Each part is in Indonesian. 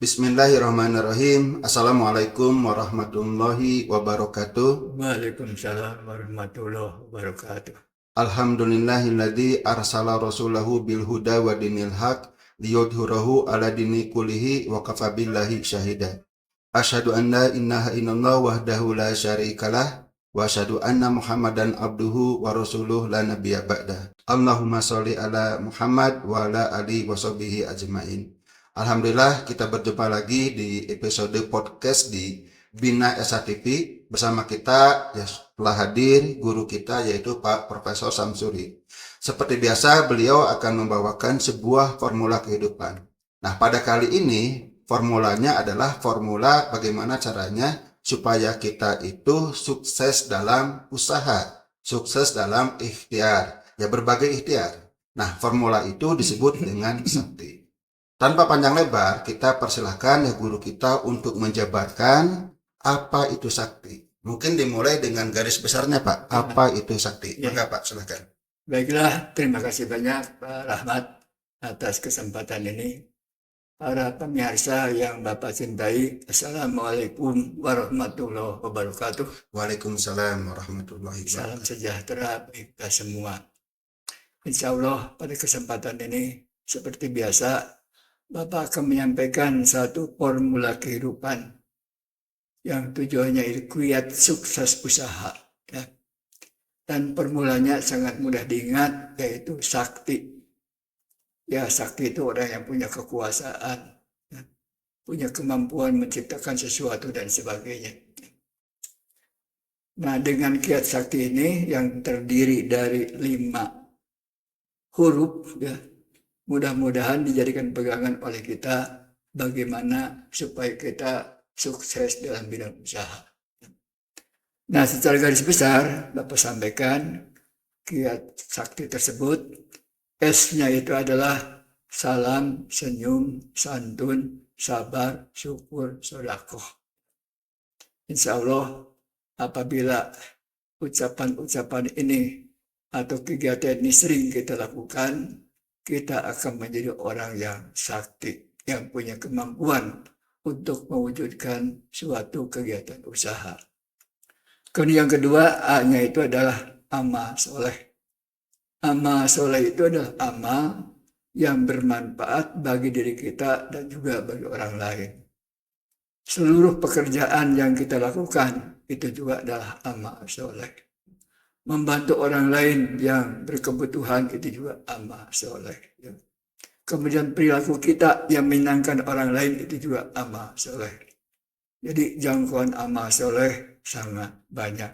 Bismillahirrahmanirrahim. Assalamualaikum warahmatullahi wabarakatuh. Waalaikumsalam warahmatullahi wabarakatuh. Alhamdulillahilladzi arsala rasulahu bil huda wa dinil haq liyudhhirahu ala dini kullihi wa kafa billahi syahida. Asyhadu an la ilaha illallah wahdahu la syarikalah wa asyhadu anna Muhammadan abduhu wa rasuluhu la nabiyya ba'da. Allahumma sholli ala Muhammad wa ala alihi wa sahbihi ajmain. Alhamdulillah kita berjumpa lagi di episode podcast di Bina SHTV. Bersama kita ya telah hadir guru kita yaitu Pak Profesor Samsuri. Seperti biasa beliau akan membawakan sebuah formula kehidupan. Nah pada kali ini formulanya adalah formula bagaimana caranya supaya kita itu sukses dalam usaha, sukses dalam ikhtiar, ya berbagai ikhtiar. Nah formula itu disebut dengan sakti. Tanpa panjang lebar, kita persilahkan ya guru kita untuk menjabarkan apa itu sakti. Mungkin dimulai dengan garis besarnya Pak, apa itu sakti? Ya. Maka Pak, silakan. Baiklah, terima kasih banyak Pak Rahmat atas kesempatan ini. Para pemirsa yang Bapak cintai, Assalamualaikum warahmatullahi wabarakatuh. Waalaikumsalam warahmatullahi Salam wabarakatuh. sejahtera bagi kita semua. Insya Allah pada kesempatan ini seperti biasa Bapak akan menyampaikan satu formula kehidupan yang tujuannya itu kiat sukses usaha. Ya. Dan formulanya sangat mudah diingat, yaitu sakti. Ya, sakti itu orang yang punya kekuasaan, ya, punya kemampuan menciptakan sesuatu dan sebagainya. Nah, dengan kiat sakti ini yang terdiri dari 5 huruf, ya, mudah-mudahan dijadikan pegangan oleh kita bagaimana supaya kita sukses dalam bidang usaha. Nah, secara garis besar, Bapak sampaikan kiat sakti tersebut. S-nya itu adalah salam, senyum, santun, sabar, syukur, sedekah. Insya Allah, apabila ucapan-ucapan ini atau kegiatan ini sering kita lakukan, kita akan menjadi orang yang sakti, yang punya kemampuan untuk mewujudkan suatu kegiatan usaha. Kemudian yang kedua, A-nya itu adalah amal soleh. Amal soleh itu adalah amal yang bermanfaat bagi diri kita dan juga bagi orang lain. Seluruh pekerjaan yang kita lakukan itu juga adalah amal soleh. Membantu orang lain yang berkebutuhan itu juga amal soleh. Kemudian perilaku kita yang menyenangkan orang lain itu juga amal soleh. Jadi jangkauan amal soleh sangat banyak.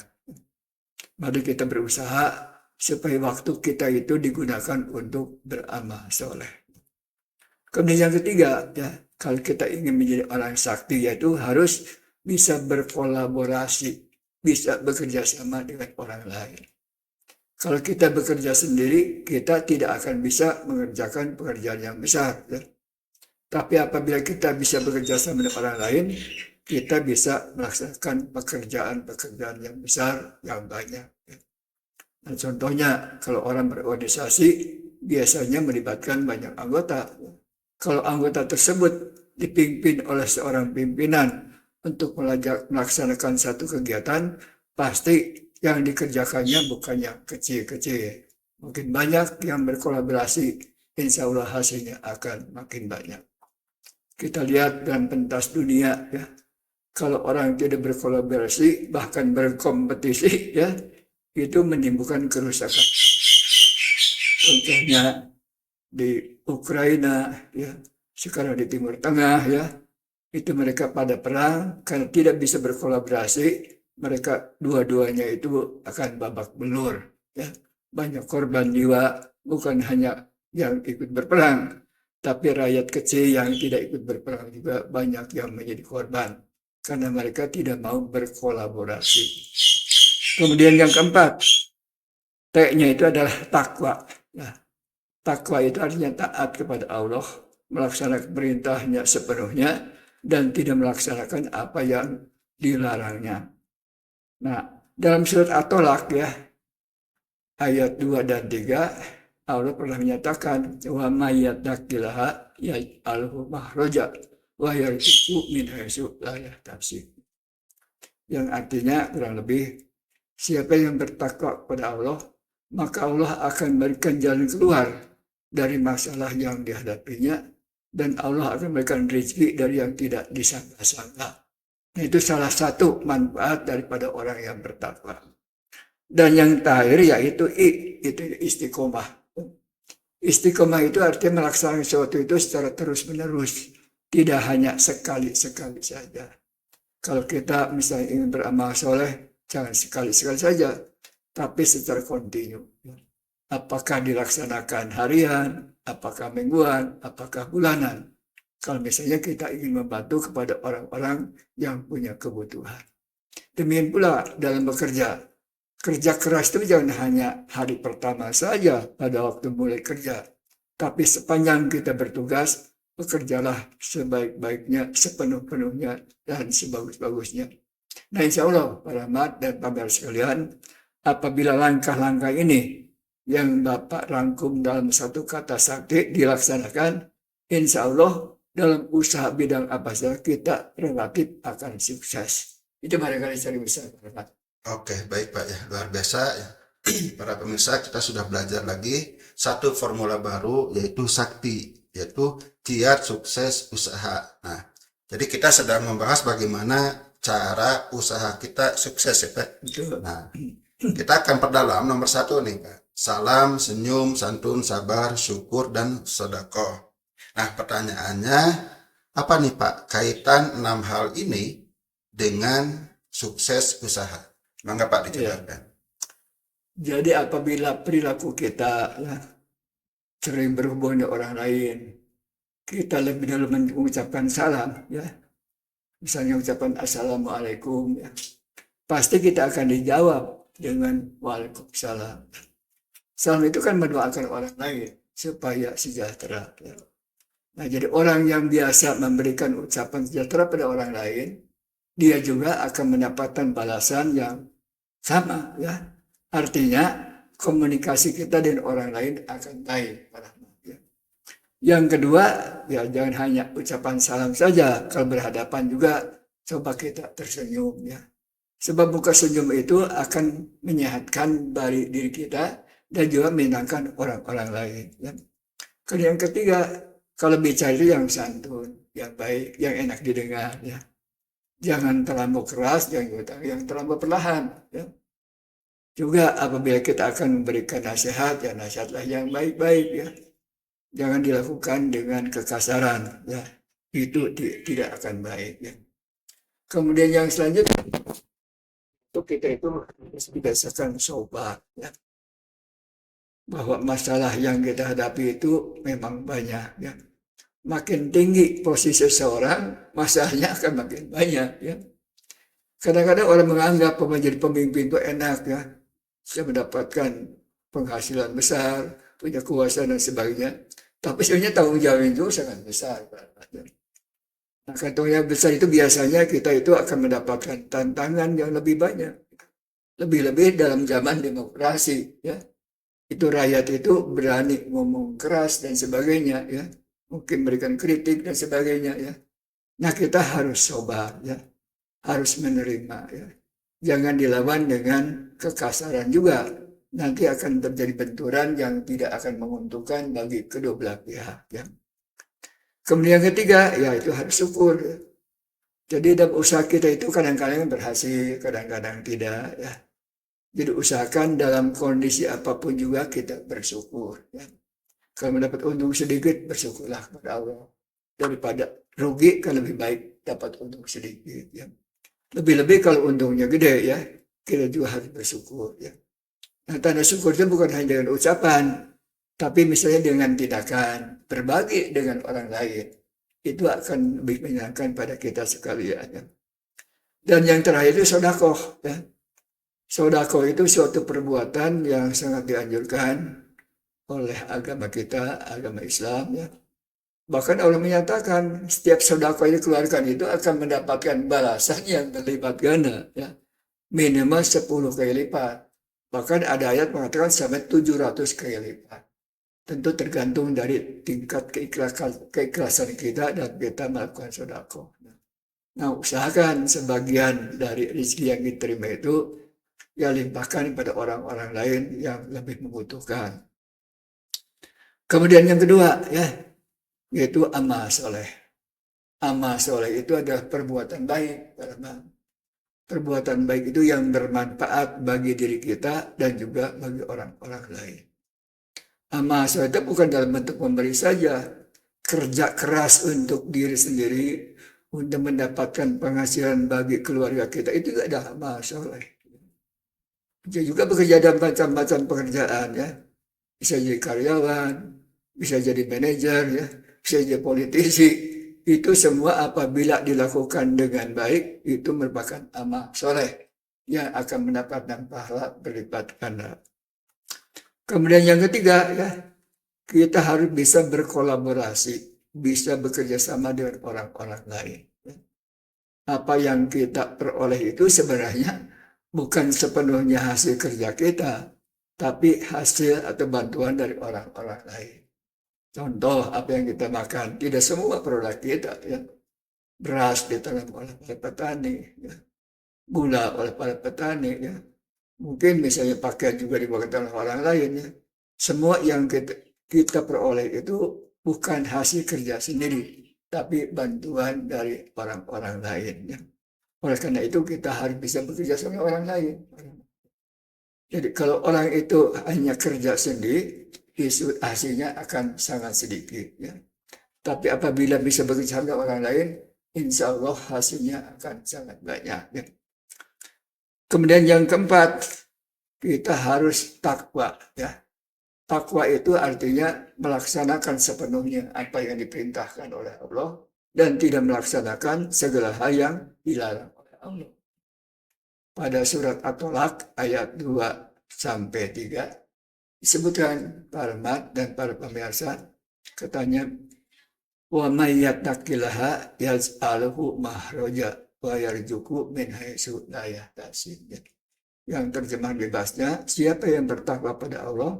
Mari kita berusaha supaya waktu kita itu digunakan untuk beramal soleh. Kemudian yang ketiga, ya, kalau kita ingin menjadi orang sakti yaitu harus bisa berkolaborasi, bisa bekerja sama dengan orang lain. Kalau kita bekerja sendiri, kita tidak akan bisa mengerjakan pekerjaan yang besar. Ya. Tapi apabila kita bisa bekerja sama dengan orang lain, kita bisa melaksanakan pekerjaan-pekerjaan yang besar, yang banyak. Ya. Dan contohnya, kalau orang berorganisasi, biasanya melibatkan banyak anggota. Kalau anggota tersebut dipimpin oleh seorang pimpinan untuk melaksanakan satu kegiatan, pasti yang dikerjakannya bukan yang kecil-kecil. Mungkin banyak yang berkolaborasi, insya Allah hasilnya akan makin banyak. Kita lihat dalam pentas dunia, ya, kalau orang tidak berkolaborasi, bahkan berkompetisi, ya, itu menimbulkan kerusakan. Contohnya di Ukraina, ya, sekarang di Timur Tengah, ya, itu mereka pada perang karena tidak bisa berkolaborasi. Mereka dua-duanya itu akan babak belur. Ya. Banyak korban jiwa, bukan hanya yang ikut berperang, tapi rakyat kecil yang tidak ikut berperang juga banyak yang menjadi korban. Karena mereka tidak mau berkolaborasi. Kemudian yang keempat, T-nya itu adalah takwa. Ya. Takwa itu artinya taat kepada Allah, melaksanakan perintahnya sepenuhnya, dan tidak melaksanakan apa yang dilarangnya. Nah, dalam surat At-Tolak, ya, ayat 2 dan 3, Allah pernah menyatakan wa may yattaqillaha yaj'alhu makhraja wa yarzuqhu min haitsu la yahtasib. Yang artinya kurang lebih, siapa yang bertakwa kepada Allah, maka Allah akan memberikan jalan keluar dari masalah yang dihadapinya, dan Allah akan memberikan rezeki dari yang tidak disangka-sangka. Nah, itu salah satu manfaat daripada orang yang bertakwa. Dan yang terakhir yaitu itu istiqomah. Istiqomah itu artinya melaksanakan sesuatu itu secara terus-menerus, tidak hanya sekali-sekali saja. Kalau kita misalnya ingin beramal soleh, jangan sekali-sekali saja, tapi secara kontinu. Apakah dilaksanakan harian, apakah mingguan, apakah bulanan. Kalau misalnya kita ingin membantu kepada orang-orang yang punya kebutuhan. Demikian pula dalam bekerja. Kerja keras itu jangan hanya hari pertama saja pada waktu mulai kerja. Tapi sepanjang kita bertugas, bekerjalah sebaik-baiknya, sepenuh-penuhnya, dan sebagus-bagusnya. Nah, insya Allah, para mat dan pamer sekalian, apabila langkah-langkah ini yang Bapak rangkum dalam satu kata sakti dilaksanakan, insya Allah dalam usaha bidang apa saja kita relatif akan sukses. Itu barangkali secara besar. Oke, baik Pak ya, luar biasa ya. Para pemirsa, kita sudah belajar lagi satu formula baru, yaitu sakti, yaitu kiat sukses usaha. Nah, jadi kita sedang membahas bagaimana cara usaha kita sukses ya Pak. Nah, kita akan perdalam nomor 1 nih Pak. Salam, senyum, santun, sabar, syukur, dan sedekah. Nah, pertanyaannya apa nih Pak kaitan 6 hal ini dengan sukses usaha? Mangga Pak dijelaskan. Jadi apabila perilaku kita sering berhubungan dengan orang lain, kita lebih dulu mengucapkan salam, ya. Misalnya ucapan assalamualaikum, ya. Pasti kita akan dijawab dengan waalaikumsalam. Salam itu kan mendoakan orang lain supaya sejahtera. Ya. Nah, jadi orang yang biasa memberikan ucapan sejahtera pada orang lain, dia juga akan mendapatkan balasan yang sama, ya. Artinya komunikasi kita dengan orang lain akan baik. Ya. Yang kedua, ya jangan hanya ucapan salam saja. Kalau berhadapan juga coba kita tersenyum, ya. Sebab muka senyum itu akan menyehatkan balik diri kita dan juga menyenangkan orang-orang lain. Ya. Kemudian yang ketiga, kalau bicara itu yang santun, yang baik, yang enak didengar, ya. Jangan terlalu keras, jangan yang terlalu perlahan. Ya. Juga apabila kita akan memberikan nasihat, ya nasihatlah yang baik-baik, ya. Jangan dilakukan dengan kekasaran, ya. Itu tidak akan baik, ya. Kemudian yang selanjutnya, itu kita itu harus dibiasakan sobat, ya. Bahwa masalah yang kita hadapi itu memang banyak, ya. Makin tinggi posisi seseorang, masalahnya akan makin banyak, ya. Kadang-kadang orang menganggap menjadi pemimpin itu enak, ya. Bisa mendapatkan penghasilan besar, punya kuasa dan sebagainya. Tapi sebenarnya tanggung jawab itu sangat besar. Nah, tanggung jawab besar itu biasanya kita itu akan mendapatkan tantangan yang lebih banyak. Lebih-lebih dalam zaman demokrasi, ya. Itu rakyat itu berani ngomong keras dan sebagainya, ya. Mungkin memberikan kritik dan sebagainya, ya. Nah, kita harus sabar, ya. Harus menerima, ya. Jangan dilawan dengan kekasaran juga. Nanti akan terjadi benturan yang tidak akan menguntungkan bagi kedua belah pihak, ya. Kemudian yang ketiga, ya itu harus syukur, ya. Jadi dalam usaha kita itu kadang-kadang berhasil, kadang-kadang tidak, ya. Jadi usahakan dalam kondisi apapun juga kita bersyukur, ya. Kalau mendapat untung sedikit, bersyukurlah kepada Allah. Daripada rugi, kan lebih baik dapat untung sedikit, ya. Lebih-lebih kalau untungnya gede, ya, kita juga harus bersyukur, ya. Nah, tanda syukur itu bukan hanya dengan ucapan, tapi misalnya dengan tindakan, berbagi dengan orang lain. Itu akan lebih menyenangkan pada kita sekalian, ya. Dan yang terakhir itu sedekah, ya. Sedekah itu suatu perbuatan yang sangat dianjurkan oleh agama kita, agama Islam, ya. Bahkan Allah menyatakan setiap sedekah yang dikeluarkan itu akan mendapatkan balasan yang berlipat ganda, ya. Minimal 10 kali lipat. Bahkan ada ayat mengatakan sampai 700 kali lipat. tentu tergantung dari tingkat keikhlasan kita dan kita melakukan sedekah. Nah, usahakan sebagian dari rezeki yang diterima itu ya limpahkan pada orang-orang lain yang lebih membutuhkan. Kemudian yang kedua ya, yaitu amal soleh. Amal soleh itu adalah perbuatan baik. Perbuatan baik itu yang bermanfaat bagi diri kita dan juga bagi orang-orang lain. Amal soleh itu bukan dalam bentuk memberi saja, kerja keras untuk diri sendiri, untuk mendapatkan penghasilan bagi keluarga kita, itu juga ada amal soleh. Bisa juga bekerja dalam macam-macam pekerjaan ya, bisa jadi karyawan, bisa jadi manajer ya, bisa jadi politisi. Itu semua apabila dilakukan dengan baik, itu merupakan amal soleh yang akan mendapatkan pahala berlipat ganda. Kemudian yang ketiga ya, kita harus bisa berkolaborasi, bisa bekerja sama dengan orang-orang lain. Apa yang kita peroleh itu sebenarnya bukan sepenuhnya hasil kerja kita, tapi hasil atau bantuan dari orang-orang lain. Contoh apa yang kita makan, tidak semua produk kita ya. Beras ditanam oleh para petani, ya. Gula oleh para petani ya. Mungkin misalnya pakaian juga dibuat oleh orang lain ya. Semua yang kita peroleh itu bukan hasil kerja sendiri, tapi bantuan dari orang-orang lain ya. Oleh karena itu kita harus bisa bekerja sama orang lain. Jadi kalau orang itu hanya kerja sendiri, hasilnya akan sangat sedikit ya. Tapi apabila bisa bekerja sama orang lain, insya Allah hasilnya akan sangat banyak ya. Kemudian yang keempat, kita harus takwa ya. Takwa itu artinya melaksanakan sepenuhnya apa yang diperintahkan oleh Allah dan tidak melaksanakan segala hal yang dilarang oleh Allah. Pada surat At-Tolak ayat 2-3 disebutkan para mat dan para pemirsa, katanya wa may yattaqillaha yaj'alhu mahraja wa yarzuqhu min haitsu la yahtasib. Yang terjemahan bebasnya, siapa yang bertakwa pada Allah,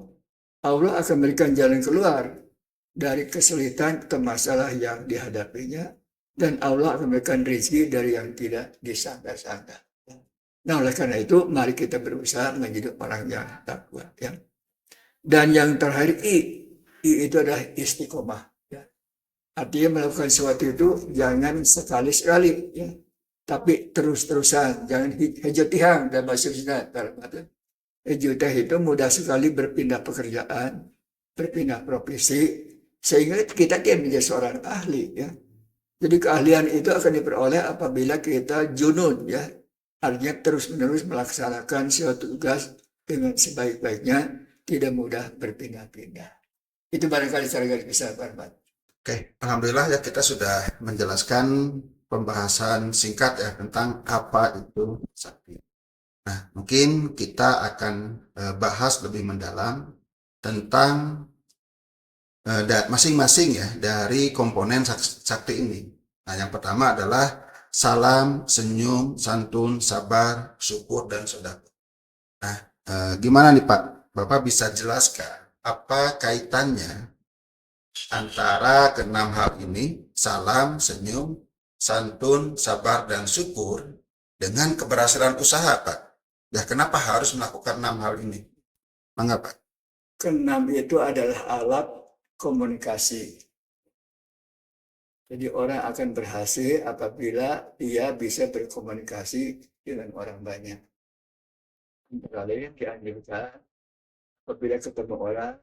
Allah akan memberikan jalan keluar dari kesulitan atau masalah yang dihadapinya, dan Allah akan memberikan rezeki dari yang tidak disangka-sangka. Nah, oleh karena itu, mari kita berusaha menjadi orang yang takwa. Ya. Dan yang terakhir, I itu adalah istiqomah. Ya. Artinya melakukan sesuatu itu jangan sekali-sekali, ya. Tapi terus-terusan, jangan hejotihang dan bahasa Sunda. Hejotih itu mudah sekali berpindah pekerjaan, berpindah profesi, sehingga kita tidak menjadi seorang ahli. Ya. Jadi keahlian itu akan diperoleh apabila kita junun, ya. Artinya terus-menerus melaksanakan suatu tugas dengan sebaik-baiknya, tidak mudah berpindah-pindah. Itu barangkali secara garis besar, Pak Ahmad. Oke, alhamdulillah ya kita sudah menjelaskan pembahasan singkat ya tentang apa itu sakti. Nah, mungkin kita akan bahas lebih mendalam tentang masing-masing ya dari komponen sakti ini. Nah, yang pertama adalah salam, senyum, santun, sabar, syukur, dan sedekah. Nah, gimana nih Pak? Bapak bisa jelaskan apa kaitannya antara keenam hal ini, salam, senyum, santun, sabar, dan syukur, dengan keberhasilan usaha, Pak? Ya, kenapa harus melakukan 6 hal ini? Mengapa? Keenam itu adalah alat komunikasi. Jadi orang akan berhasil apabila dia bisa berkomunikasi dengan orang banyak. Kali dianjurkan apabila ketemu orang,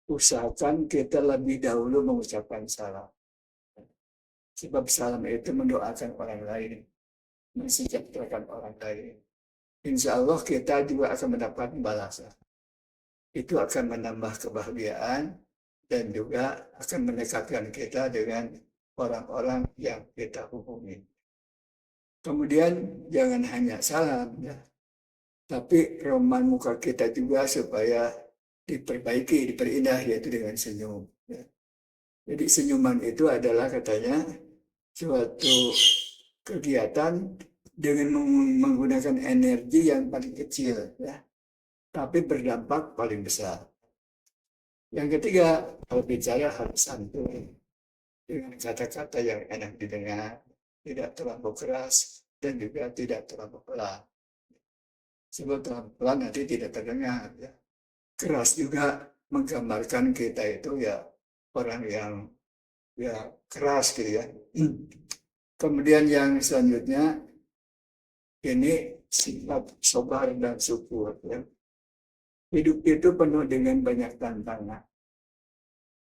usahakan kita lebih dahulu mengucapkan salam. Sebab salam itu mendoakan orang lain, mensejahterakan orang lain. Insya Allah kita juga akan mendapat balasan. Itu akan menambah kebahagiaan dan juga akan mendekatkan kita dengan orang-orang yang kita hubungi. Kemudian jangan hanya salam, ya, tapi roman muka kita juga supaya diperbaiki, diperindah, yaitu dengan senyum. Ya. Jadi senyuman itu adalah katanya suatu kegiatan dengan menggunakan energi yang paling kecil, ya, tapi berdampak paling besar. Yang ketiga, kalau bicara harus santun dengan kata-kata yang enak didengar, tidak terlalu keras dan juga tidak terlalu pelan. Sebab terlalu pelan nanti tidak terdengar. Ya. Keras juga menggambarkan kita itu ya orang yang ya keras gitu ya. Kemudian yang selanjutnya ini sifat sabar dan syukur. Ya. Hidup itu penuh dengan banyak tantangan.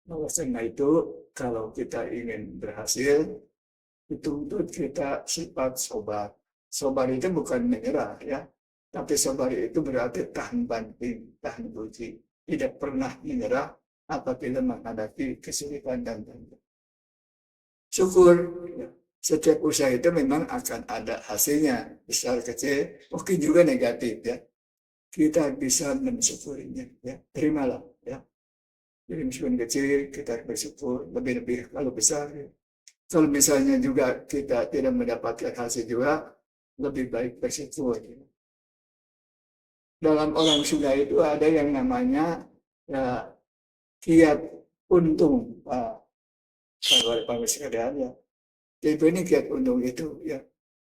Oleh karena itu, kalau kita ingin berhasil, itu untuk kita sifat sabar. Sabar itu bukan menyerah ya, tapi sabar itu berarti tahan banting, tahan uji. Tidak pernah menyerah apabila menghadapi kesulitan dan tantangan. Syukur, ya. Setiap usaha itu memang akan ada hasilnya, besar kecil, mungkin juga negatif ya. Kita bisa mensyukurinya ya, terimalah ya. Jadi meskipun kecil kita bersyukur, lebih-lebih kalau besar ya. Kalau misalnya juga kita tidak mendapatkan hasil juga, lebih baik bersyukur. Dalam orang Sunda itu ada yang namanya ya, kiat untung. Kalau sekalian ya. Jadi ini kiat untung itu ya.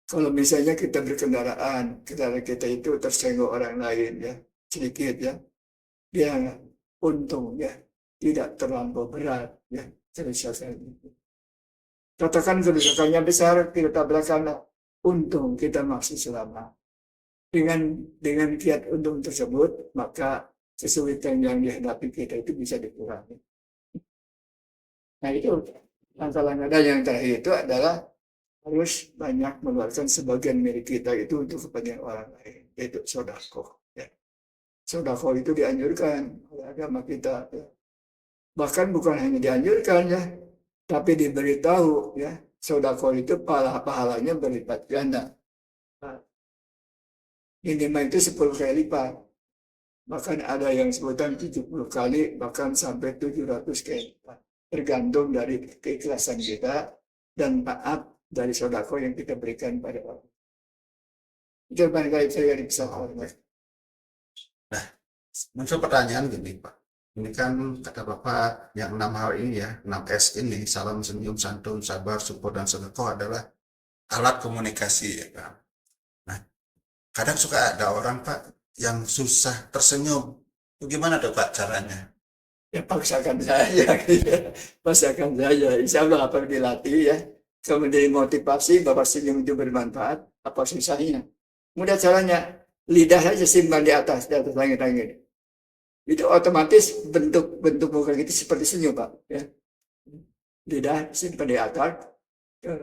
Kalau misalnya kita berkendaraan, kendaraan kita itu tersenggol orang lain ya, sedikit ya, dia untung ya, tidak terlampau berat ya, selesai. Katakan kerusakannya besar, kita tabrakan, untung kita masih selamat. Dengan kiat untung tersebut, maka kesulitan yang dihadapi kita itu bisa dikurangi. Nah itu langkah-langkah yang terakhir itu adalah harus banyak mengeluarkan sebagian milik kita itu untuk kepentingan orang lain, yaitu sodako. Ya. Sodako itu dianjurkan oleh agama kita. Ya. Bahkan bukan hanya dianjurkan ya, tapi diberitahu ya, sodako itu pahalanya berlipat ganda. Nah, minimal itu 10 kali lipat. Bahkan ada yang sebutan 70 kali, bahkan sampai 700 kali lipat. Tergantung dari keikhlasan kita dan taat dari sodako yang kita berikan pada orang. Itu barangkali saya bisa hormat. Nah, muncul pertanyaan gini Pak. Ini kan kata Bapak yang 6 hal ini ya, 6S ini, salam, senyum, santun, sabar, syukur, dan sedekah adalah alat komunikasi ya Pak. Nah, kadang suka ada orang Pak yang susah tersenyum. Bagaimana tuh Pak caranya? Ya paksakan saya, paksakan saya. Insya Allah apa yang dilatih ya. Kemudian motivasi bahwa senyum itu bermanfaat. Apa susahnya? Mudah caranya. Lidah aja simpan di atas langit-langit. Itu otomatis bentuk muka kita seperti senyum Pak. Ya. Lidah simpan di atas,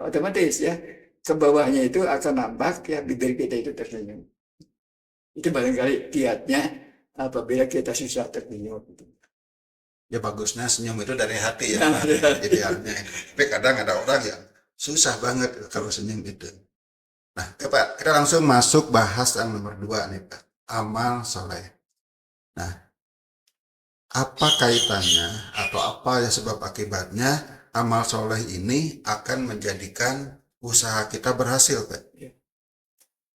otomatis ya. Ke bawahnya itu akan nampak ya bibir kita itu tersenyum. Itu barangkali kiatnya apabila kita susah tersenyum. Ya bagusnya senyum itu dari hati ya Pak, idealnya. Tapi kadang ada orang yang susah banget kalau senyum itu. Nah, Pak, kita langsung masuk bahas yang nomor 2 nih Pak, amal soleh. Nah, apa kaitannya atau apa ya sebab akibatnya amal soleh ini akan menjadikan usaha kita berhasil Pak?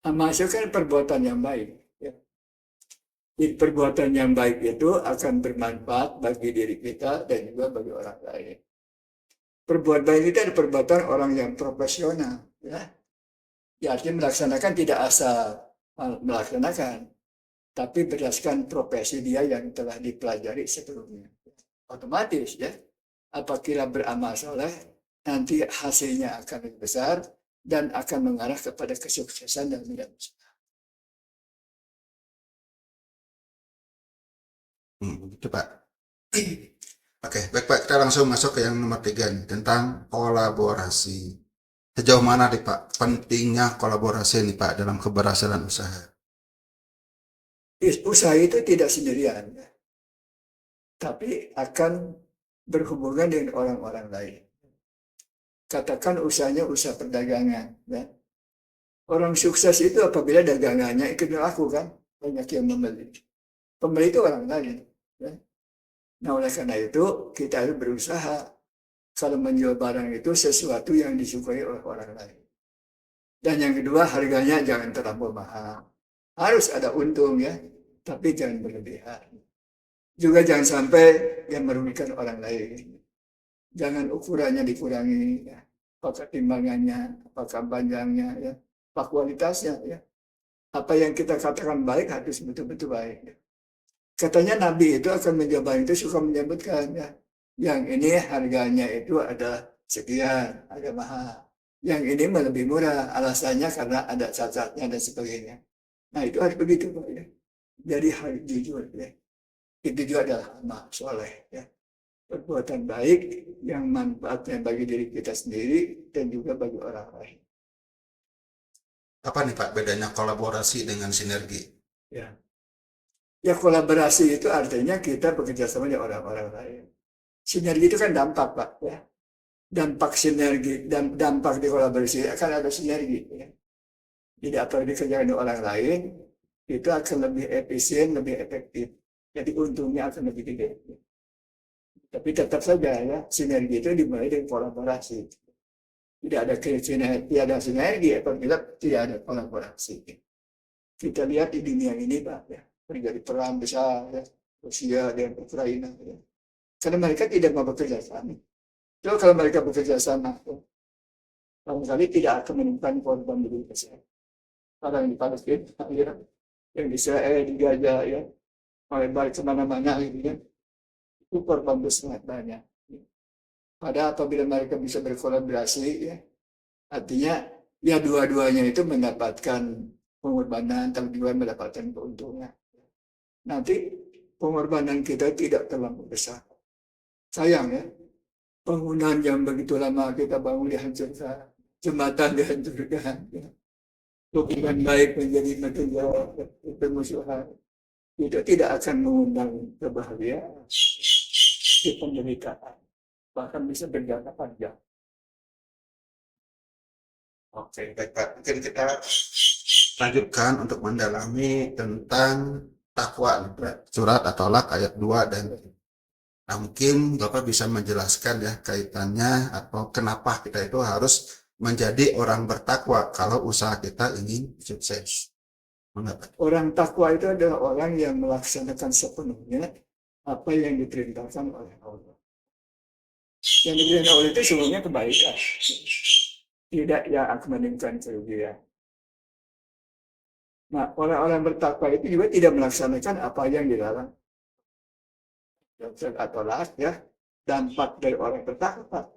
Amal soleh kan perbuatan yang baik. Perbuatan yang baik itu akan bermanfaat bagi diri kita dan juga bagi orang lain. Perbuatan baik itu ada perbuatan orang yang profesional, ya. Ya, artinya melaksanakan tidak asal melaksanakan, tapi berdasarkan profesi dia yang telah dipelajari sebelumnya. Otomatis ya, apabila beramal soleh, nanti hasilnya akan lebih besar dan akan mengarah kepada kesuksesan dan tidak besar. Begitu Pak. Oke, baik Pak, kita langsung masuk ke yang nomor 3 nih, tentang kolaborasi. Sejauh mana nih Pak pentingnya kolaborasi nih Pak dalam keberhasilan usaha? Usaha itu tidak sendirian, tapi akan berhubungan dengan orang-orang lain. Katakan usahanya usaha perdagangan. Ya. Orang sukses itu apabila dagangannya ikut laku kan, banyak yang membeli. Pembeli itu orang lain. Ya. Nah oleh karena itu kita harus berusaha kalau menjual barang itu sesuatu yang disukai oleh orang lain. Dan yang kedua harganya jangan terlalu mahal. Harus ada untung ya, tapi jangan berlebihan. Juga jangan sampai yang merugikan orang lain. Jangan ukurannya dikurangi, ya. Apakah timbangannya, apakah panjangnya, ya. Apa kualitasnya, ya. Apa yang kita katakan baik harus betul-betul baik. Ya. Katanya Nabi itu akan mencoba itu suka menyebutkan, ya. Yang ini harganya itu ada sekian, agak mahal. Yang ini lebih murah, alasannya karena ada cacatnya dan sebagainya. Nah itu harus begitu, Pak, ya. Jadi harus jujur, ya. Itu juga adalah amal soleh, ya. Perbuatan baik yang manfaatnya bagi diri kita sendiri dan juga bagi orang lain. Apa nih Pak bedanya kolaborasi dengan sinergi? Ya, ya kolaborasi itu artinya kita bekerja sama dengan orang-orang lain. Sinergi itu kan dampak, Pak, ya. Dampak sinergi dan dampak di kolaborasi akan ada sinergi, ya. Jadi apa yang dikerjakan oleh orang lain itu akan lebih efisien, lebih efektif. Jadi untungnya akan lebih gede. Tapi tetap saja ya sinergi itu dimulai dari kolaborasi. Tidak ada sinergi, tidak ada sinergi apabila tidak ada kolaborasi. Kita lihat di dunia ini Pak, ya, terjadi perang besar, ya, Rusia dan Ukraina. Ya. Karena mereka tidak mau bekerja sama. Jadi kalau mereka bekerja sama, ya, barangkali tidak akan menimbulkan korban lebih besar. Orang yang di Palestina, ya, yang di Israel, di Gaza, ya, balik kemana-mana, gitu, ya, itu korban sangat banyak. Pada apabila mereka bisa berkolaborasi, ya, artinya ya dua-duanya itu mendapatkan pengorbanan, tapi juga mendapatkan keuntungan. Nanti pengorbanan kita tidak terlalu besar. Sayang ya, bangunan yang begitu lama kita bangun dihancurkan, jembatan dihancurkan, ya. Hubungan baik menjadi material permusuhan. Itu tidak akan mengundang kebahagiaan di penderitaan, bahkan bisa berjangka panjang. Oke, baik Pak. Mungkin kita lanjutkan untuk mendalami tentang takwa nih, Pak. Surat At-Tolak ayat 2 dan nah, mungkin Bapak bisa menjelaskan ya kaitannya atau kenapa kita itu harus menjadi orang bertakwa kalau usaha kita ingin sukses. Mengapa? Orang takwa itu adalah orang yang melaksanakan sepenuhnya apa yang diperintahkan oleh Allah. Yang diperintahkan oleh itu sebenarnya kebaikan, tidak yang akan menimbulkan kerugian. Nah, orang-orang bertakwa itu juga tidak melaksanakan apa yang dilarang. Atau las, ya, dampak dari orang bertakwa.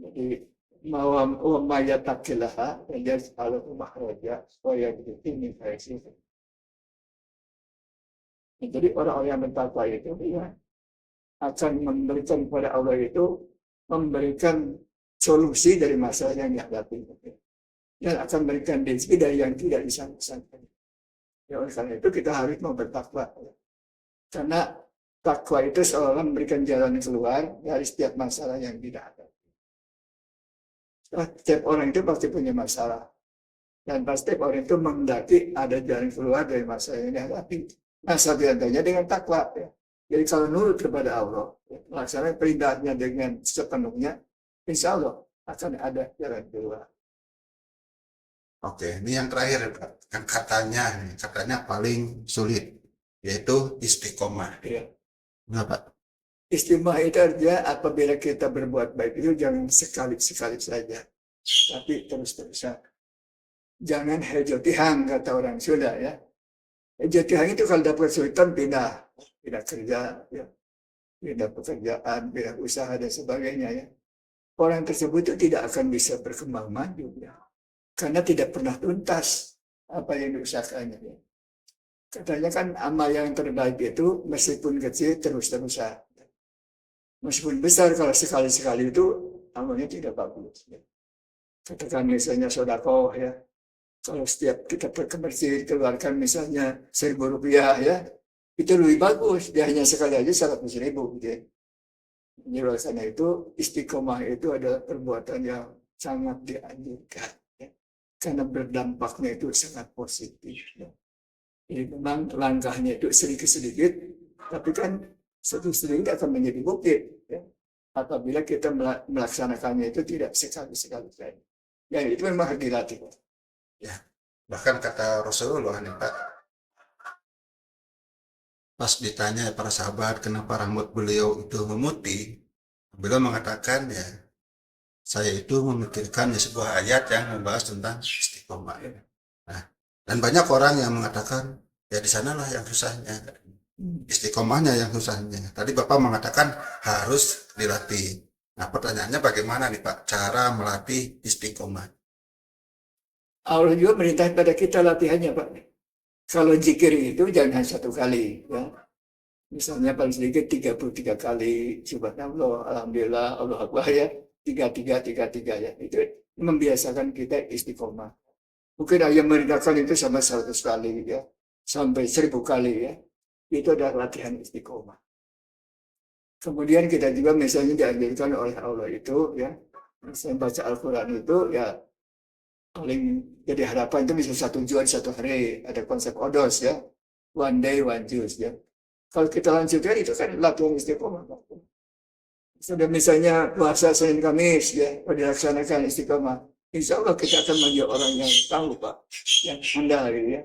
Jadi, maya takilah, ya, kalau makhraja, supaya ini versi. Jadi orang-orang yang bertakwa itu, ya, akan memberikan kepada Allah itu, memberikan solusi dari masalah yang dihadapi. Dan akan memberikan rezeki dari yang tidak disangka-sangka. Ya, oleh karena itu kita harus mau bertakwa. Karena takwa itu seolah memberikan jalan keluar dari setiap masalah yang tidak ada. Setiap orang itu pasti punya masalah. Dan pasti orang itu menghendaki ada jalan keluar dari masalah yang dihadapi. Nah, satu antaranya dengan takwa. Ya. Jadi kalau nurut kepada Allah, ya, melaksanakan perintahnya dengan sepenuhnya, insya Allah akan ada jalan keluar. Oke, ini yang terakhir ya Pak. Yang katanya paling sulit, yaitu istiqomah. Ya. Mengapa? Istiqomah itu artinya apabila kita berbuat baik itu jangan sekali-sekali saja, tapi terus-terusan. Jangan hejotihang kata orang Sunda ya. Hejotihang itu kalau dapat kesulitan pindah kerja, ya, pindah pekerjaan, pindah usaha dan sebagainya ya. Orang tersebut itu tidak akan bisa berkembang maju ya, karena tidak pernah tuntas apa yang diusahakannya. Ya. Katanya kan amal yang terbaik itu meskipun kecil terus-terusan. Meskipun besar kalau sekali-sekali itu amalnya tidak bagus. Ya. Katakan misalnya sodako ya, kalau setiap kita ke masjid keluarkan misalnya 1.000 rupiah ya, itu lebih bagus. Dia hanya sekali aja 100.000 gitu ya. Jadi karena itu istiqomah itu adalah perbuatan yang sangat dianjurkan. Ya. Karena berdampaknya itu sangat positif. Ya. Jadi memang langkahnya itu sedikit-sedikit, tapi kan sedikit akan menjadi bukti. Ya. Apabila kita melaksanakannya itu tidak sekali-sekali. Ya itu memang harus dilatih. Ya, bahkan kata Rasulullah nih Pak, Pas ditanya para sahabat kenapa rambut beliau itu memutih, beliau mengatakan ya saya itu memikirkan ya sebuah ayat yang membahas tentang istiqomah. Nah, dan banyak orang yang mengatakan ya di sanalah yang susahnya, istiqomahnya yang susahnya. Tadi Bapak mengatakan harus dilatih. Nah, pertanyaannya bagaimana nih Pak cara melatih istiqomah? Allah juga merintah pada kita latihannya, Pak. Kalau zikir itu jangan satu kali, ya. Misalnya paling sedikit 33 kali, subhanallah, alhamdulillah, Allah Akbar, ya. 33 ya. Itu membiasakan kita istiqomah. Mungkin ayah merintahkan itu sama 100 kali, ya. Sampai 1000 kali, ya. Itu adalah latihan istiqomah. Kemudian kita juga misalnya dianjurkan oleh Allah itu, ya. Misalnya baca Al-Quran itu, ya, paling jadi harapan itu bisa 1 juz 1 hari, ada konsep odos, ya, one day one juz, ya. Kalau kita lanjutkan itu kan latihan istiqomah. Sudah misalnya puasa Senin Kamis, ya, kalau dilaksanakan istiqomah, insya Allah kita akan menjadi orang yang tahu, Pak, yang handal, ya,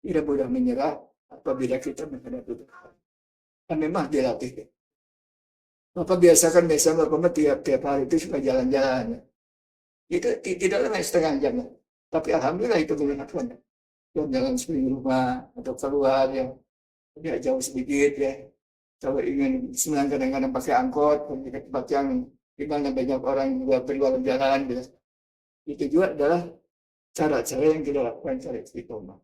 tidak mudah menyerah apabila kita menghadapi Tuhan. Dan memang dilatih, ya. Bapak biasakan misalnya Bapak tiap hari itu suka jalan-jalan, ya. Itu tidak lama setengah jam, ya. Tapi alhamdulillah itu menyenangkan, ya. Jalan-jalan sekeliling rumah atau keluar, ya, agak jauh sedikit, ya. Kalau ingin senang kadang-kadang pakai angkot pergi ke tempat yang di mana banyak orang juga berjualan jalan, ya. Itu juga adalah cara-cara yang kita lakukan cara istiqomah.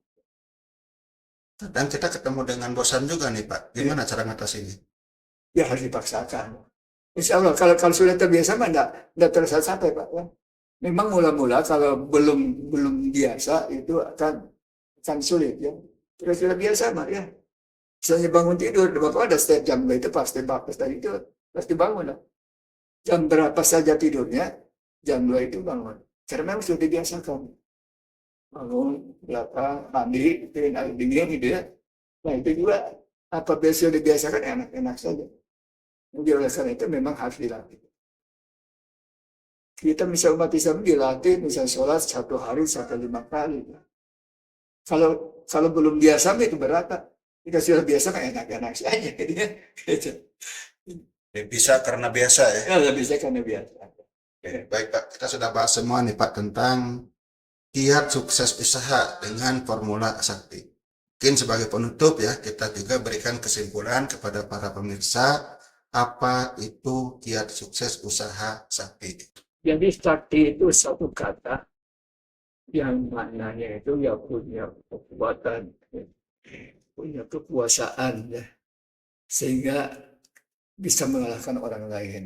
Dan kita ketemu dengan bosan juga nih Pak. Gimana cara ngatasinnya? Ya harus dipaksakan. Insya Allah kalau sudah terbiasa mah enggak terasa capek, Pak, ya. Memang mula-mula kalau belum biasa itu akan sulit, ya. Terus sudah biasa mah, ya. Misalnya bangun tidur, Bapak ada setiap jam itu pasti Bapak tadi itu pasti bangun lah. Jam berapa saja tidurnya, jam 2 itu bangun. Karena memang sudah dibiasakan. Bangun, belakang, mandi, piring air dingin gitu, ya. Nah itu juga apabila sudah dibiasakan enak-enak saja. Jadi oleh karena itu memang harus dilatih. Kita misal umat Islam dilatih, misal sholat 1 hari sampai 5 kali. Kalau belum biasa itu berat, Pak. Jika sudah biasa kan enak-enak saja. Gitu. Bisa karena biasa ya. Ya, bisa karena biasa. Oke, baik Pak, kita sudah bahas semua nih Pak tentang kiat sukses usaha dengan formula sakti. Mungkin sebagai penutup ya, kita juga berikan kesimpulan kepada para pemirsa apa itu kiat sukses usaha sakti. Jadi sakti itu satu kata yang maknanya itu ya punya kekuatan, ya, punya kekuasaan, ya, sehingga bisa mengalahkan orang lain.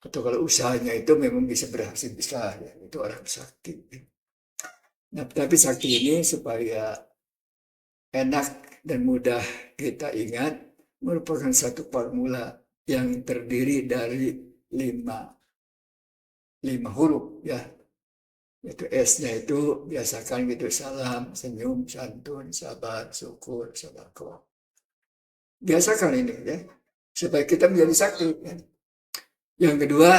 Atau kalau usahanya itu memang bisa berhasil, bisa, ya, itu orang sakti. Nah, tapi sakti ini supaya enak dan mudah kita ingat merupakan satu formula yang terdiri dari lima huruf, ya. Itu S-nya itu biasakan gitu, salam, senyum, santun, sabar, syukur, sedekah. Biasakan ini, ya, supaya kita menjadi sakti, ya. Yang kedua,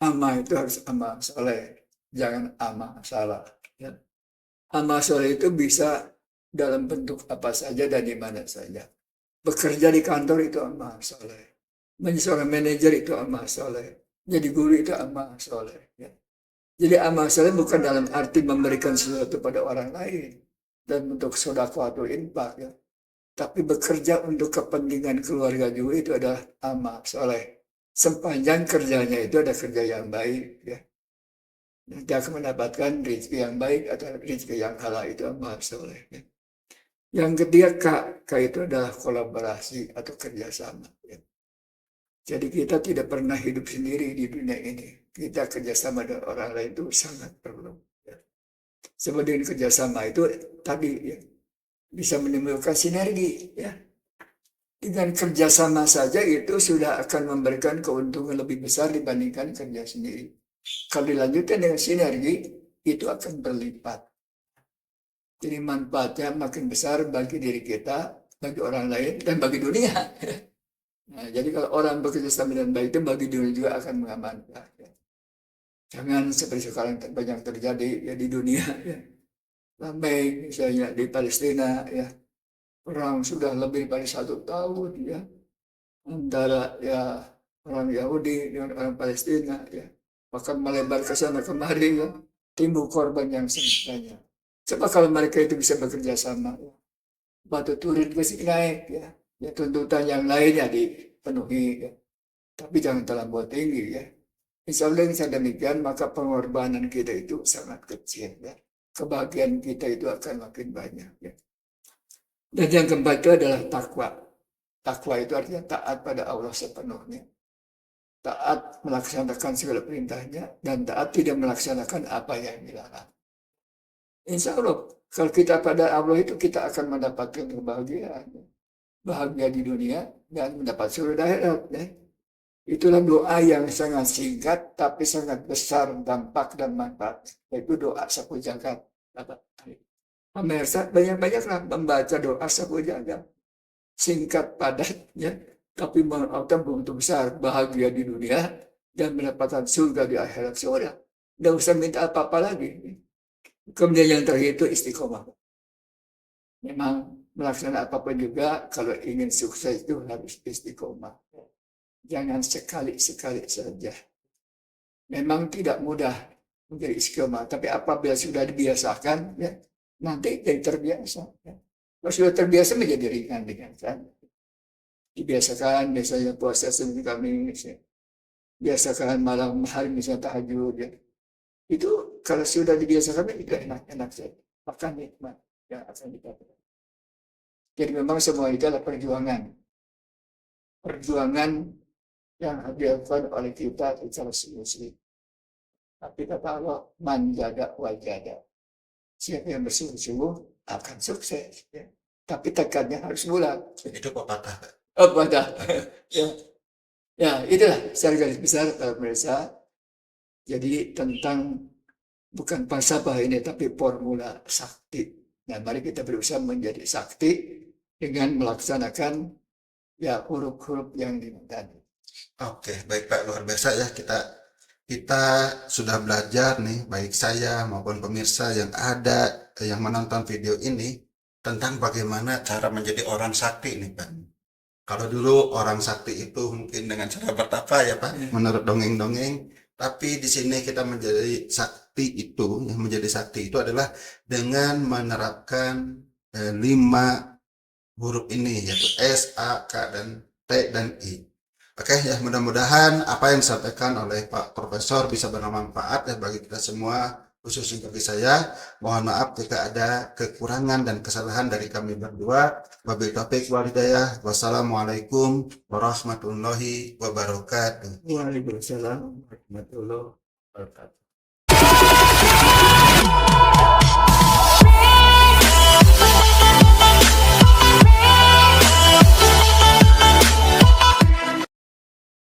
amal itu harus amal soleh, jangan amal salah, ya. Amal soleh itu bisa dalam bentuk apa saja dan di mana saja. Bekerja di kantor itu amal soleh, menjadi seorang manajer itu amal soleh, jadi guru itu amal soleh, ya. Jadi amal soleh bukan dalam arti memberikan sesuatu pada orang lain dan untuk sedekah atau infak, ya. Tapi bekerja untuk kepentingan keluarga juga itu adalah amal soleh. Sepanjang kerjanya itu ada kerja yang baik, ya. Nanti akan mendapatkan rezeki yang baik atau rezeki yang halal, itu amal soleh, ya. Yang ketiga, K itu adalah kolaborasi atau kerjasama, ya. Jadi kita tidak pernah hidup sendiri di dunia ini. Kita kerjasama dengan orang lain itu sangat perlu, ya. Sebab dengan kerjasama itu tadi, ya, bisa menimbulkan sinergi, ya. Dengan kerjasama saja itu sudah akan memberikan keuntungan lebih besar dibandingkan kerja sendiri. Kalau dilanjutkan dengan sinergi, itu akan berlipat. Jadi manfaatnya makin besar bagi diri kita, bagi orang lain, dan bagi dunia. Nah, jadi kalau orang bekerja sama dengan baik itu bagi dunia juga akan mengamankan, ya. Jangan seperti sekarang banyak terjadi, ya, di dunia, ya. Ramai misalnya di Palestina, ya. perang sudah lebih dari 1 tahun ya, antara ya orang Yahudi dengan orang Palestina ya, bahkan melebar ke sana kemari ya, timbul korban yang sangat banyak. Coba kalau mereka itu bisa bekerja sama, ya, batu turin masih naik ya, ya tuntutan yang lainnya dipenuhi ya, tapi jangan terlalu tinggi ya. Insya Allah dengan demikian maka pengorbanan kita itu sangat kecil ya, kebahagiaan kita itu akan makin banyak ya. Dan yang keempat itu adalah takwa. Takwa itu artinya taat pada Allah sepenuhnya. Taat melaksanakan segala perintahnya dan taat tidak melaksanakan apa yang dilarang. Insya Allah, kalau kita pada Allah itu kita akan mendapatkan kebahagiaan. Bahagia di dunia dan mendapat surga akhirat. Ya. Itulah doa yang sangat singkat tapi sangat besar dampak dan manfaat. Yaitu doa sapu jagat. Pemirsa banyak-banyaklah membaca doa sapu jagat. Singkat padat ya, tapi mengatakan begitu besar bahagia di dunia dan mendapatkan surga di akhirat. Sudah, tidak usah minta apa-apa lagi. Kemudian yang terakhir itu istiqomah. Memang melaksanakan apapun juga kalau ingin sukses itu harus istiqomah. Jangan sekali-sekali saja. Memang tidak mudah menjadi istiqomah, tapi apabila sudah dibiasakan, ya, nanti jadi terbiasa. Ya. Kalau sudah terbiasa menjadi ringan kan. Dibiasakan misalnya puasa Senin Kamis, ya. Biasakan malam hari misalnya tahajud. Ya. Itu kalau sudah dibiasakan itu enak saja. Makan nikmat yang akan didapatkan. Jadi memang semua itu adalah perjuangan. Perjuangan yang dilakukan oleh kita secara serius. Tapi kata Allah, man jada wajada. Siapa yang bersungguh-sungguh akan sukses. Ya. Tapi tekannya harus bulat. Itu pepatah. Oh, patah. Ya, itulah secara garis besar pemirsa. Jadi tentang bukan falsafah ini, tapi formula sakti. Nah, mari kita berusaha menjadi sakti dengan melaksanakan ya huruf-huruf yang diminta. Oke, baik Pak, luar biasa ya kita sudah belajar nih, baik saya maupun pemirsa yang ada yang menonton video ini tentang bagaimana cara menjadi orang sakti nih Pak. Kalau dulu orang sakti itu mungkin dengan cara bertapa ya Pak, menurut dongeng-dongeng, tapi di sini kita menjadi sakti itu, yang menjadi sakti itu adalah dengan menerapkan 5 huruf ini yaitu S, A, K, dan T, dan I. Oke ya, mudah-mudahan apa yang disampaikan oleh Pak Profesor bisa bermanfaat ya bagi kita semua, khususnya bagi saya. Mohon maaf jika ada kekurangan dan kesalahan dari kami berdua. Wabillahi taufiq wal hidayah. Wassalamualaikum warahmatullahi wabarakatuh. Waalaikumsalam warahmatullahi wabarakatuh.